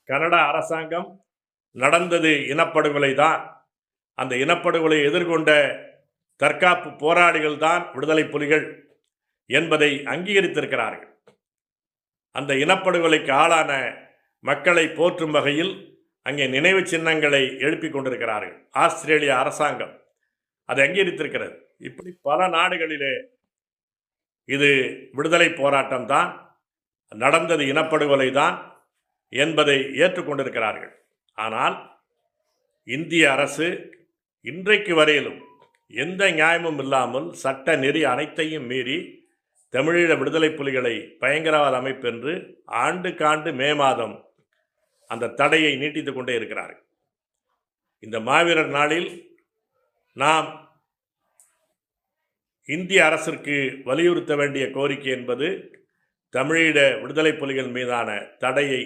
Canada அரசாங்கம் நடந்தது இனப்படுகொலை தான், அந்த இனப்படுகொலை எதிர்கொண்ட தற்காப்பு போராளிகள் தான் விடுதலை புலிகள் என்பதை அங்கீகரித்திருக்கிறார்கள். அந்த இனப்படுகொலைக்கு ஆளான மக்களை போற்றும் வகையில் அங்கே நினைவு சின்னங்களை எழுப்பிக் கொண்டிருக்கிறார்கள். ஆஸ்திரேலிய அரசாங்கம் அதை அங்கீகரித்திருக்கிறது. இப்படி பல நாடுகளிலே இது விடுதலை போராட்டம் தான், நடந்தது இனப்படுகொலை தான் என்பதை ஏற்றுக்கொண்டிருக்கிறார்கள். ஆனால் இந்திய அரசு இன்றைக்கு வரையிலும் எந்த நியாயமும் இல்லாமல் சட்ட நெறி அனைத்தையும் மீறி தமிழீழ விடுதலை புலிகளை பயங்கரவாத அமைப்பு என்று ஆண்டுக்காண்டு மே மாதம் அந்த தடையை நீட்டித்துக் கொண்டே இருக்கிறார்கள். இந்த மாவீரர் நாளில் நாம் இந்திய அரசிற்கு வலியுறுத்த வேண்டிய கோரிக்கை என்பது தமிழீழ விடுதலை புலிகள் மீதான தடையை